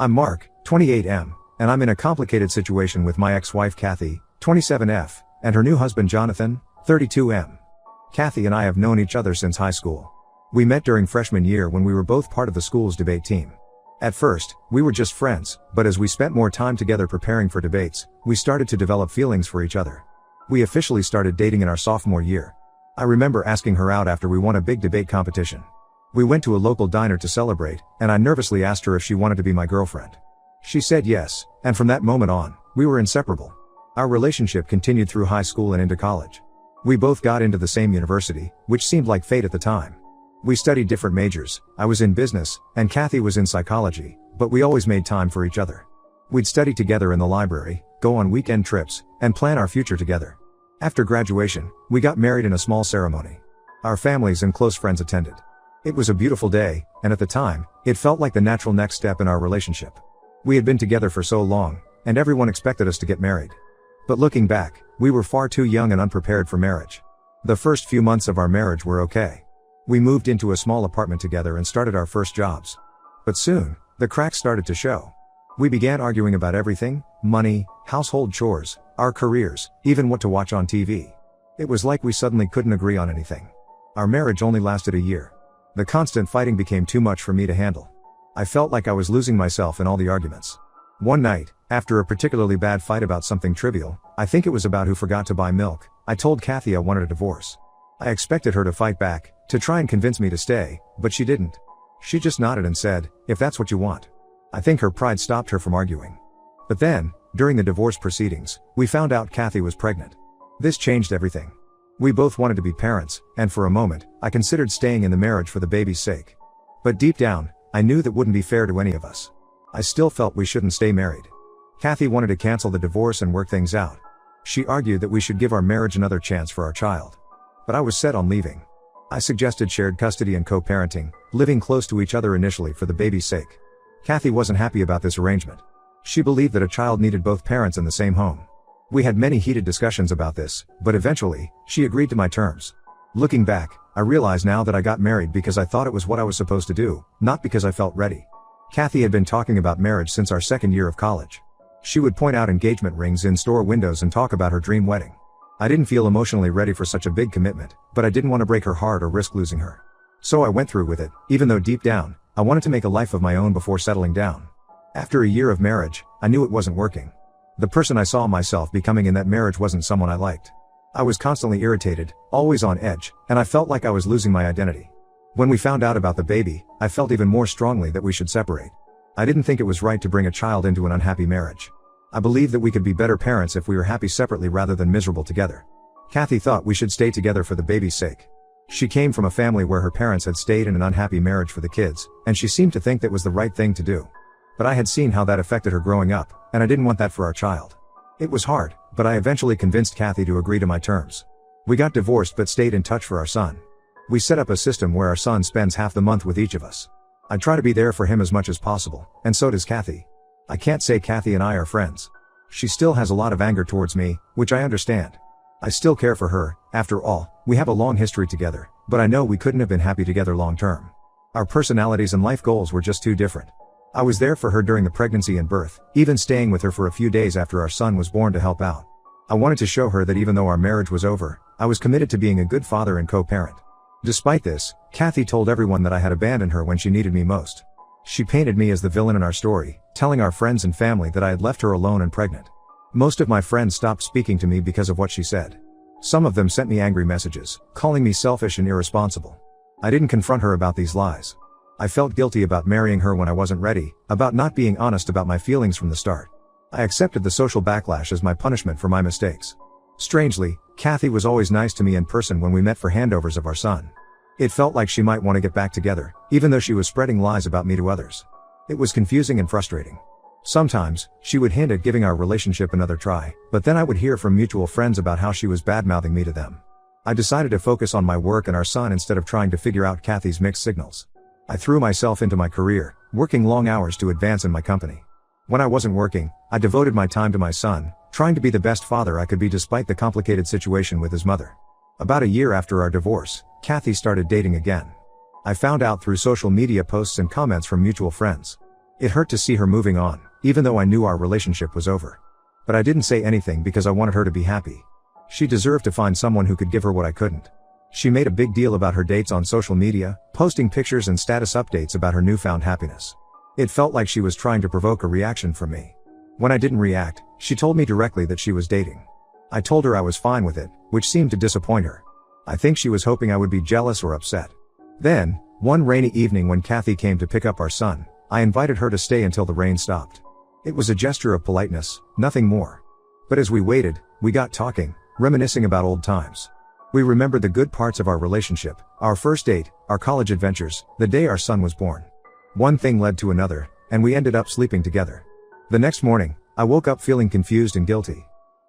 I'm Mark, 28M, and I'm in a complicated situation with my ex-wife Kathy, 27F, and her new husband Jonathan, 32M. Kathy and I have known each other since high school. We met during freshman year when we were both part of the school's debate team. At first, we were just friends, but as we spent more time together preparing for debates, we started to develop feelings for each other. We officially started dating in our sophomore year. I remember asking her out after we won a big debate competition. We went to a local diner to celebrate, and I nervously asked her if she wanted to be my girlfriend. She said yes, and from that moment on, we were inseparable. Our relationship continued through high school and into college. We both got into the same university, which seemed like fate at the time. We studied different majors. I was in business, and Kathy was in psychology, but we always made time for each other. We'd study together in the library, go on weekend trips, and plan our future together. After graduation, we got married in a small ceremony. Our families and close friends attended. It was a beautiful day, and at the time, it felt like the natural next step in our relationship. We had been together for so long, and everyone expected us to get married. But looking back, we were far too young and unprepared for marriage. The first few months of our marriage were okay. We moved into a small apartment together and started our first jobs. But soon, the cracks started to show. We began arguing about everything: money, household chores, our careers, even what to watch on TV. It was like we suddenly couldn't agree on anything. Our marriage only lasted a year. The constant fighting became too much for me to handle. I felt like I was losing myself in all the arguments. One night, after a particularly bad fight about something trivial, I think it was about who forgot to buy milk, I told Kathy I wanted a divorce. I expected her to fight back, to try and convince me to stay, but she didn't. She just nodded and said, "If that's what you want." I think her pride stopped her from arguing. But then, during the divorce proceedings, we found out Kathy was pregnant. This changed everything. We both wanted to be parents, and for a moment, I considered staying in the marriage for the baby's sake. But deep down, I knew that wouldn't be fair to any of us. I still felt we shouldn't stay married. Kathy wanted to cancel the divorce and work things out. She argued that we should give our marriage another chance for our child. But I was set on leaving. I suggested shared custody and co-parenting, living close to each other initially for the baby's sake. Kathy wasn't happy about this arrangement. She believed that a child needed both parents in the same home. We had many heated discussions about this, but eventually, she agreed to my terms. Looking back, I realize now that I got married because I thought it was what I was supposed to do, not because I felt ready. Kathy had been talking about marriage since our second year of college. She would point out engagement rings in store windows and talk about her dream wedding. I didn't feel emotionally ready for such a big commitment, but I didn't want to break her heart or risk losing her. So I went through with it, even though deep down, I wanted to make a life of my own before settling down. After a year of marriage, I knew it wasn't working. The person I saw myself becoming in that marriage wasn't someone I liked. I was constantly irritated, always on edge, and I felt like I was losing my identity. When we found out about the baby, I felt even more strongly that we should separate. I didn't think it was right to bring a child into an unhappy marriage. I believed that we could be better parents if we were happy separately rather than miserable together. Kathy thought we should stay together for the baby's sake. She came from a family where her parents had stayed in an unhappy marriage for the kids, and she seemed to think that was the right thing to do. But I had seen how that affected her growing up, and I didn't want that for our child. It was hard, but I eventually convinced Kathy to agree to my terms. We got divorced but stayed in touch for our son. We set up a system where our son spends half the month with each of us. I try to be there for him as much as possible, and so does Kathy. I can't say Kathy and I are friends. She still has a lot of anger towards me, which I understand. I still care for her. After all, we have a long history together, but I know we couldn't have been happy together long term. Our personalities and life goals were just too different. I was there for her during the pregnancy and birth, even staying with her for a few days after our son was born to help out. I wanted to show her that even though our marriage was over, I was committed to being a good father and co-parent. Despite this, Kathy told everyone that I had abandoned her when she needed me most. She painted me as the villain in our story, telling our friends and family that I had left her alone and pregnant. Most of my friends stopped speaking to me because of what she said. Some of them sent me angry messages, calling me selfish and irresponsible. I didn't confront her about these lies. I felt guilty about marrying her when I wasn't ready, about not being honest about my feelings from the start. I accepted the social backlash as my punishment for my mistakes. Strangely, Kathy was always nice to me in person when we met for handovers of our son. It felt like she might want to get back together, even though she was spreading lies about me to others. It was confusing and frustrating. Sometimes, she would hint at giving our relationship another try, but then I would hear from mutual friends about how she was bad-mouthing me to them. I decided to focus on my work and our son instead of trying to figure out Kathy's mixed signals. I threw myself into my career, working long hours to advance in my company. When I wasn't working, I devoted my time to my son, trying to be the best father I could be despite the complicated situation with his mother. About a year after our divorce, Kathy started dating again. I found out through social media posts and comments from mutual friends. It hurt to see her moving on, even though I knew our relationship was over. But I didn't say anything because I wanted her to be happy. She deserved to find someone who could give her what I couldn't. She made a big deal about her dates on social media, posting pictures and status updates about her newfound happiness. It felt like she was trying to provoke a reaction from me. When I didn't react, she told me directly that she was dating. I told her I was fine with it, which seemed to disappoint her. I think she was hoping I would be jealous or upset. Then, one rainy evening when Kathy came to pick up our son, I invited her to stay until the rain stopped. It was a gesture of politeness, nothing more. But as we waited, we got talking, reminiscing about old times. We remembered the good parts of our relationship, our first date, our college adventures, the day our son was born. One thing led to another, and we ended up sleeping together. The next morning, I woke up feeling confused and guilty.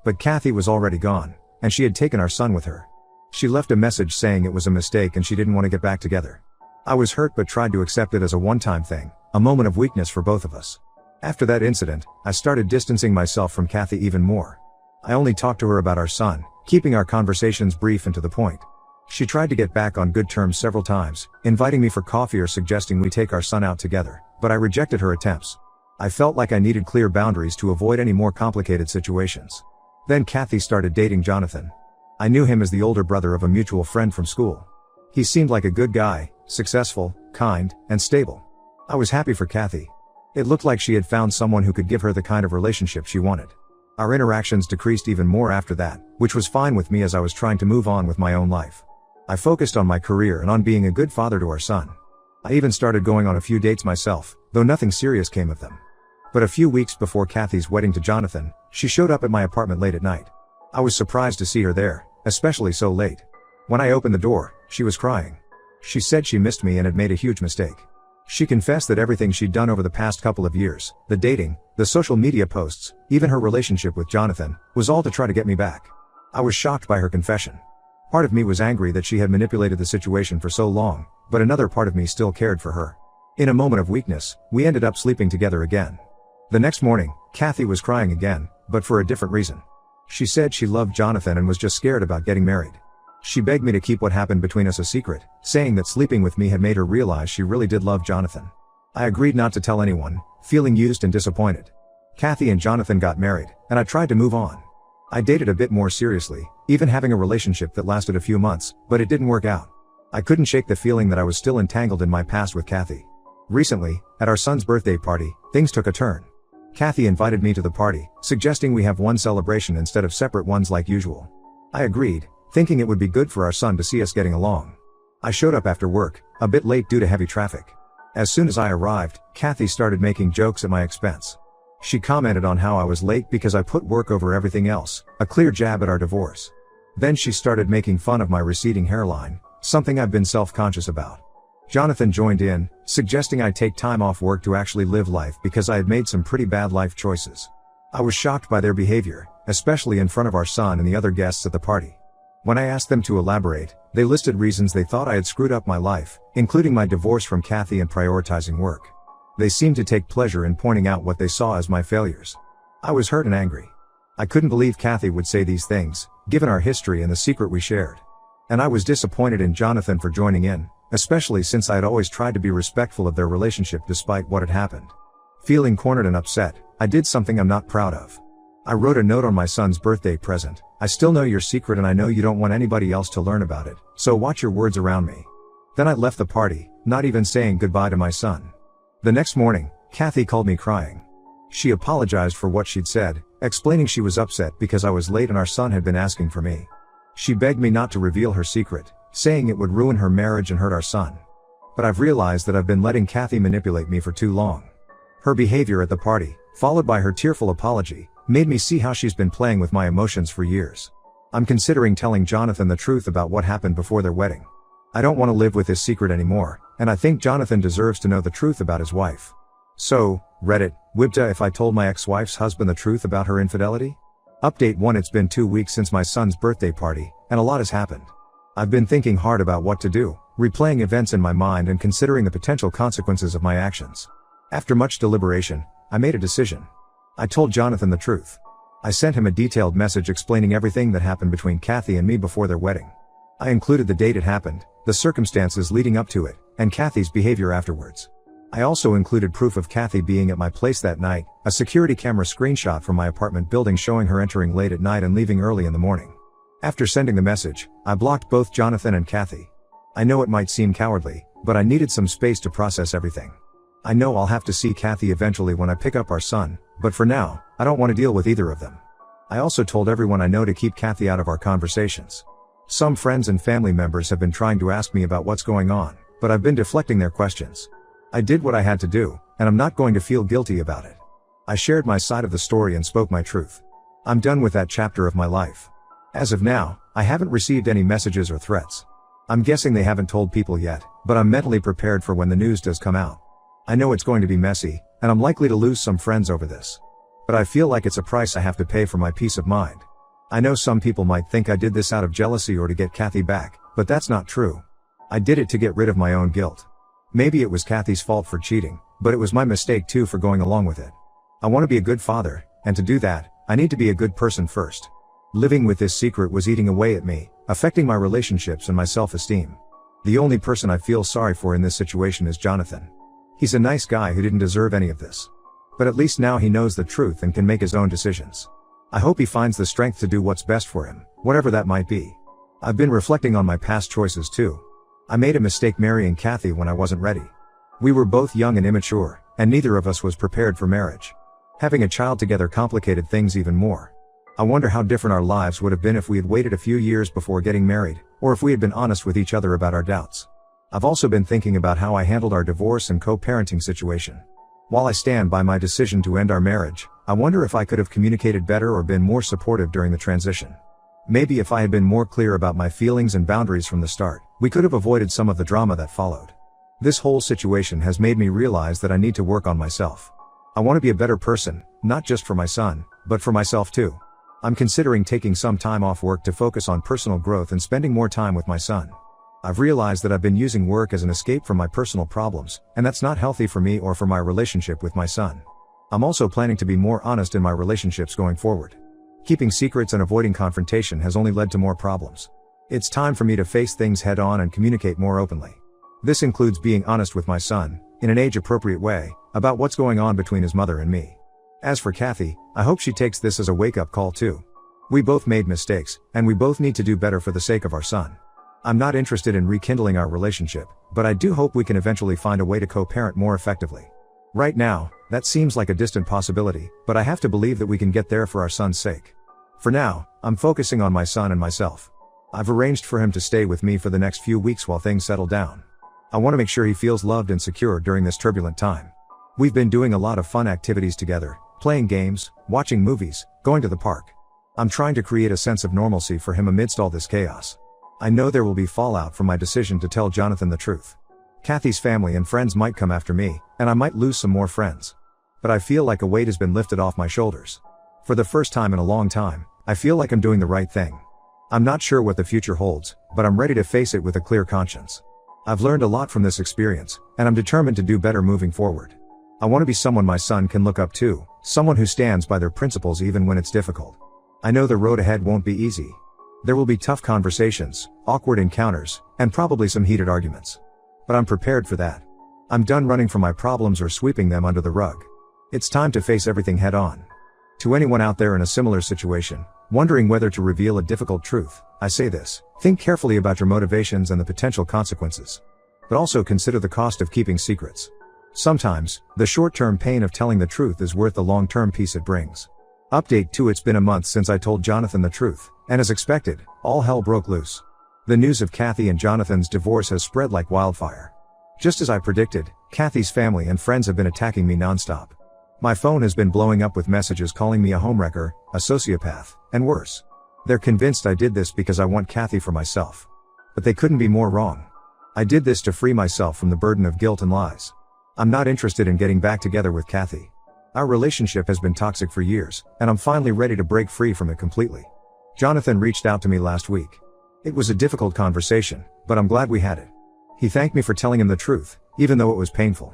But Kathy was already gone, and she had taken our son with her. She left a message saying it was a mistake and she didn't want to get back together. I was hurt but tried to accept it as a one-time thing, a moment of weakness for both of us. After that incident, I started distancing myself from Kathy even more. I only talked to her about our son, keeping our conversations brief and to the point. She tried to get back on good terms several times, inviting me for coffee or suggesting we take our son out together, but I rejected her attempts. I felt like I needed clear boundaries to avoid any more complicated situations. Then Kathy started dating Jonathan. I knew him as the older brother of a mutual friend from school. He seemed like a good guy, successful, kind, and stable. I was happy for Kathy. It looked like she had found someone who could give her the kind of relationship she wanted. Our interactions decreased even more after that, which was fine with me as I was trying to move on with my own life. I focused on my career and on being a good father to our son. I even started going on a few dates myself, though nothing serious came of them. But a few weeks before Kathy's wedding to Jonathan, she showed up at my apartment late at night. I was surprised to see her there, especially so late. When I opened the door, she was crying. She said she missed me and had made a huge mistake. She confessed that everything she'd done over the past couple of years, the dating, the social media posts, even her relationship with Jonathan, was all to try to get me back. I was shocked by her confession. Part of me was angry that she had manipulated the situation for so long, but another part of me still cared for her. In a moment of weakness, we ended up sleeping together again. The next morning, Kathy was crying again, but for a different reason. She said she loved Jonathan and was just scared about getting married. She begged me to keep what happened between us a secret, saying that sleeping with me had made her realize she really did love Jonathan. I agreed not to tell anyone, feeling used and disappointed. Kathy and Jonathan got married, and I tried to move on. I dated a bit more seriously, even having a relationship that lasted a few months, but it didn't work out. I couldn't shake the feeling that I was still entangled in my past with Kathy. Recently, at our son's birthday party, things took a turn. Kathy invited me to the party, suggesting we have one celebration instead of separate ones like usual. I agreed, thinking it would be good for our son to see us getting along. I showed up after work, a bit late due to heavy traffic. As soon as I arrived, Kathy started making jokes at my expense. She commented on how I was late because I put work over everything else, a clear jab at our divorce. Then she started making fun of my receding hairline, something I've been self-conscious about. Jonathan joined in, suggesting I take time off work to actually live life because I had made some pretty bad life choices. I was shocked by their behavior, especially in front of our son and the other guests at the party. When I asked them to elaborate, they listed reasons they thought I had screwed up my life, including my divorce from Kathy and prioritizing work. They seemed to take pleasure in pointing out what they saw as my failures. I was hurt and angry. I couldn't believe Kathy would say these things, given our history and the secret we shared. And I was disappointed in Jonathan for joining in, especially since I had always tried to be respectful of their relationship despite what had happened. Feeling cornered and upset, I did something I'm not proud of. I wrote a note on my son's birthday present. I still know your secret and I know you don't want anybody else to learn about it, so watch your words around me. Then I left the party, not even saying goodbye to my son. The next morning, Kathy called me crying. She apologized for what she'd said, explaining she was upset because I was late and our son had been asking for me. She begged me not to reveal her secret, saying it would ruin her marriage and hurt our son. But I've realized that I've been letting Kathy manipulate me for too long. Her behavior at the party, followed by her tearful apology, made me see how she's been playing with my emotions for years. I'm considering telling Jonathan the truth about what happened before their wedding. I don't want to live with his secret anymore, and I think Jonathan deserves to know the truth about his wife. So, Reddit, Wibta, if I told my ex-wife's husband the truth about her infidelity? Update 1. It's been 2 weeks since my son's birthday party, and a lot has happened. I've been thinking hard about what to do, replaying events in my mind and considering the potential consequences of my actions. After much deliberation, I made a decision. I told Jonathan the truth. I sent him a detailed message explaining everything that happened between Kathy and me before their wedding. I included the date it happened, the circumstances leading up to it, and Kathy's behavior afterwards. I also included proof of Kathy being at my place that night, a security camera screenshot from my apartment building showing her entering late at night and leaving early in the morning. After sending the message, I blocked both Jonathan and Kathy. I know it might seem cowardly, but I needed some space to process everything. I know I'll have to see Kathy eventually when I pick up our son, but for now, I don't want to deal with either of them. I also told everyone I know to keep Kathy out of our conversations. Some friends and family members have been trying to ask me about what's going on, but I've been deflecting their questions. I did what I had to do, and I'm not going to feel guilty about it. I shared my side of the story and spoke my truth. I'm done with that chapter of my life. As of now, I haven't received any messages or threats. I'm guessing they haven't told people yet, but I'm mentally prepared for when the news does come out. I know it's going to be messy, and I'm likely to lose some friends over this. But I feel like it's a price I have to pay for my peace of mind. I know some people might think I did this out of jealousy or to get Kathy back, but that's not true. I did it to get rid of my own guilt. Maybe it was Kathy's fault for cheating, but it was my mistake too for going along with it. I want to be a good father, and to do that, I need to be a good person first. Living with this secret was eating away at me, affecting my relationships and my self-esteem. The only person I feel sorry for in this situation is Jonathan. He's a nice guy who didn't deserve any of this. But at least now he knows the truth and can make his own decisions. I hope he finds the strength to do what's best for him, whatever that might be. I've been reflecting on my past choices too. I made a mistake marrying Kathy when I wasn't ready. We were both young and immature, and neither of us was prepared for marriage. Having a child together complicated things even more. I wonder how different our lives would have been if we had waited a few years before getting married, or if we had been honest with each other about our doubts. I've also been thinking about how I handled our divorce and co-parenting situation. While I stand by my decision to end our marriage, I wonder if I could have communicated better or been more supportive during the transition. Maybe if I had been more clear about my feelings and boundaries from the start, we could have avoided some of the drama that followed. This whole situation has made me realize that I need to work on myself. I want to be a better person, not just for my son, but for myself too. I'm considering taking some time off work to focus on personal growth and spending more time with my son. I've realized that I've been using work as an escape from my personal problems, and that's not healthy for me or for my relationship with my son. I'm also planning to be more honest in my relationships going forward. Keeping secrets and avoiding confrontation has only led to more problems. It's time for me to face things head on and communicate more openly. This includes being honest with my son, in an age-appropriate way, about what's going on between his mother and me. As for Kathy, I hope she takes this as a wake-up call too. We both made mistakes, and we both need to do better for the sake of our son. I'm not interested in rekindling our relationship, but I do hope we can eventually find a way to co-parent more effectively. Right now, that seems like a distant possibility, but I have to believe that we can get there for our son's sake. For now, I'm focusing on my son and myself. I've arranged for him to stay with me for the next few weeks while things settle down. I want to make sure he feels loved and secure during this turbulent time. We've been doing a lot of fun activities together, playing games, watching movies, going to the park. I'm trying to create a sense of normalcy for him amidst all this chaos. I know there will be fallout from my decision to tell Jonathan the truth. Kathy's family and friends might come after me, and I might lose some more friends. But I feel like a weight has been lifted off my shoulders. For the first time in a long time, I feel like I'm doing the right thing. I'm not sure what the future holds, but I'm ready to face it with a clear conscience. I've learned a lot from this experience, and I'm determined to do better moving forward. I want to be someone my son can look up to, someone who stands by their principles even when it's difficult. I know the road ahead won't be easy. There will be tough conversations, awkward encounters, and probably some heated arguments. But I'm prepared for that. I'm done running from my problems or sweeping them under the rug. It's time to face everything head on. To anyone out there in a similar situation, wondering whether to reveal a difficult truth, I say this: think carefully about your motivations and the potential consequences. But also consider the cost of keeping secrets. Sometimes, the short-term pain of telling the truth is worth the long-term peace it brings. Update 2: It's been a month since I told Jonathan the truth, and as expected, all hell broke loose. The news of Kathy and Jonathan's divorce has spread like wildfire. Just as I predicted, Kathy's family and friends have been attacking me nonstop. My phone has been blowing up with messages calling me a homewrecker, a sociopath, and worse. They're convinced I did this because I want Kathy for myself. But they couldn't be more wrong. I did this to free myself from the burden of guilt and lies. I'm not interested in getting back together with Kathy. Our relationship has been toxic for years, and I'm finally ready to break free from it completely. Jonathan reached out to me last week. It was a difficult conversation, but I'm glad we had it. He thanked me for telling him the truth, even though it was painful.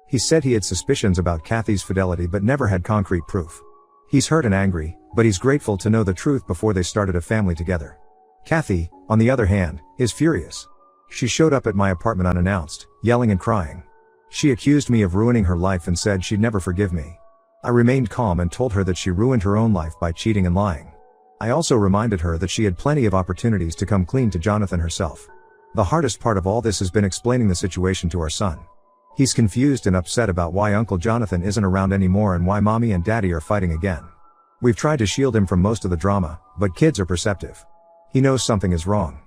He said he had suspicions about Kathy's fidelity but never had concrete proof. He's hurt and angry, but he's grateful to know the truth before they started a family together. Kathy, on the other hand, is furious. She showed up at my apartment unannounced, yelling and crying. She accused me of ruining her life and said she'd never forgive me. I remained calm and told her that she ruined her own life by cheating and lying. I also reminded her that she had plenty of opportunities to come clean to Jonathan herself. The hardest part of all this has been explaining the situation to our son. He's confused and upset about why Uncle Jonathan isn't around anymore and why Mommy and Daddy are fighting again. We've tried to shield him from most of the drama, but kids are perceptive. He knows something is wrong.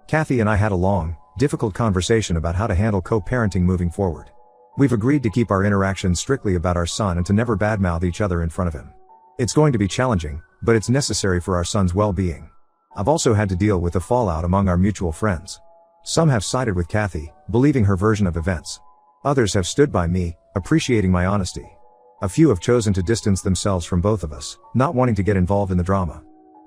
Kathy and I had a long, difficult conversation about how to handle co-parenting moving forward. We've agreed to keep our interactions strictly about our son and to never badmouth each other in front of him. It's going to be challenging, but it's necessary for our son's well-being. I've also had to deal with the fallout among our mutual friends. Some have sided with Kathy, believing her version of events. Others have stood by me, appreciating my honesty. A few have chosen to distance themselves from both of us, not wanting to get involved in the drama.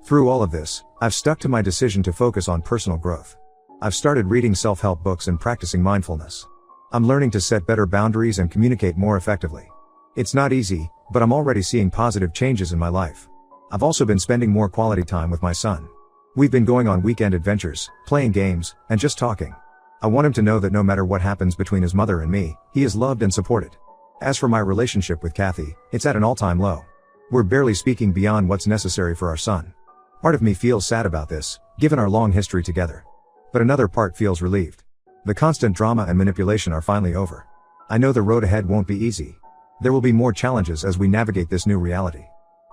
Through all of this, I've stuck to my decision to focus on personal growth. I've started reading self-help books and practicing mindfulness. I'm learning to set better boundaries and communicate more effectively. It's not easy, but I'm already seeing positive changes in my life. I've also been spending more quality time with my son. We've been going on weekend adventures, playing games, and just talking. I want him to know that no matter what happens between his mother and me, he is loved and supported. As for my relationship with Kathy, it's at an all-time low. We're barely speaking beyond what's necessary for our son. Part of me feels sad about this, given our long history together. But another part feels relieved. The constant drama and manipulation are finally over. I know the road ahead won't be easy. There will be more challenges as we navigate this new reality.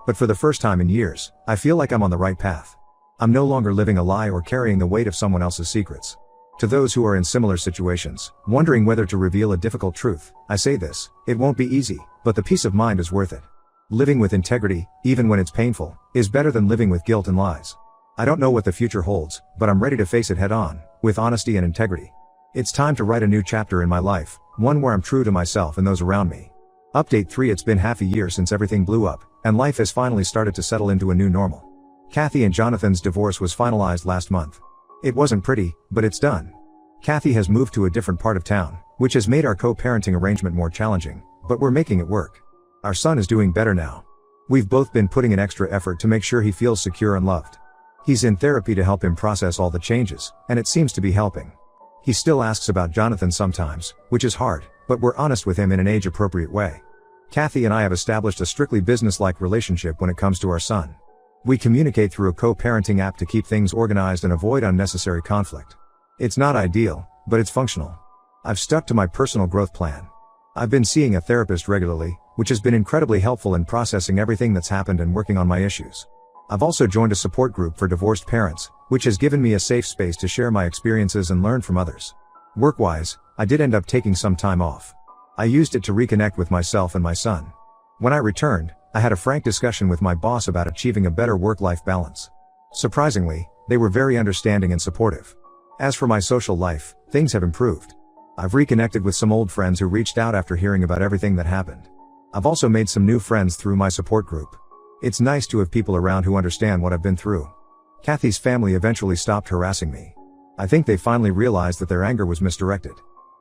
But for the first time in years, I feel like I'm on the right path. I'm no longer living a lie or carrying the weight of someone else's secrets. To those who are in similar situations, wondering whether to reveal a difficult truth, I say this: it won't be easy, but the peace of mind is worth it. Living with integrity, even when it's painful, is better than living with guilt and lies. I don't know what the future holds, but I'm ready to face it head on, with honesty and integrity. It's time to write a new chapter in my life, one where I'm true to myself and those around me. Update 3: It's been half a year since everything blew up, and life has finally started to settle into a new normal. Kathy and Jonathan's divorce was finalized last month. It wasn't pretty, but it's done. Kathy has moved to a different part of town, which has made our co-parenting arrangement more challenging, but we're making it work. Our son is doing better now. We've both been putting in extra effort to make sure he feels secure and loved. He's in therapy to help him process all the changes, and it seems to be helping. He still asks about Jonathan sometimes, which is hard, but we're honest with him in an age-appropriate way. Kathy and I have established a strictly business-like relationship when it comes to our son. We communicate through a co-parenting app to keep things organized and avoid unnecessary conflict. It's not ideal, but it's functional. I've stuck to my personal growth plan. I've been seeing a therapist regularly, which has been incredibly helpful in processing everything that's happened and working on my issues. I've also joined a support group for divorced parents, which has given me a safe space to share my experiences and learn from others. Work-wise, I did end up taking some time off. I used it to reconnect with myself and my son. When I returned, I had a frank discussion with my boss about achieving a better work-life balance. Surprisingly, they were very understanding and supportive. As for my social life, things have improved. I've reconnected with some old friends who reached out after hearing about everything that happened. I've also made some new friends through my support group. It's nice to have people around who understand what I've been through. Kathy's family eventually stopped harassing me. I think they finally realized that their anger was misdirected.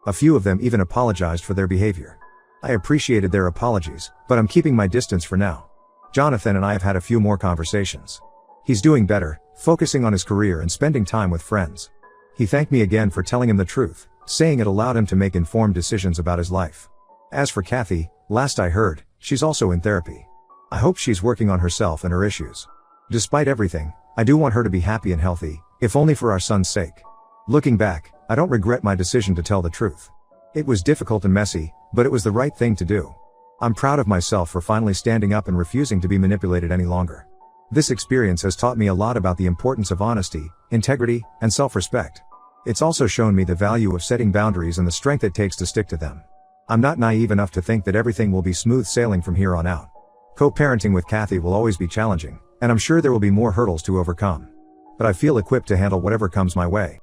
A few of them even apologized for their behavior. I appreciated their apologies, but I'm keeping my distance for now. Jonathan and I have had a few more conversations. He's doing better, focusing on his career and spending time with friends. He thanked me again for telling him the truth, saying it allowed him to make informed decisions about his life. As for Kathy, last I heard, she's also in therapy. I hope she's working on herself and her issues. Despite everything, I do want her to be happy and healthy, if only for our son's sake. Looking back, I don't regret my decision to tell the truth. It was difficult and messy, but it was the right thing to do. I'm proud of myself for finally standing up and refusing to be manipulated any longer. This experience has taught me a lot about the importance of honesty, integrity, and self-respect. It's also shown me the value of setting boundaries and the strength it takes to stick to them. I'm not naive enough to think that everything will be smooth sailing from here on out. Co-parenting with Kathy will always be challenging, and I'm sure there will be more hurdles to overcome. But I feel equipped to handle whatever comes my way.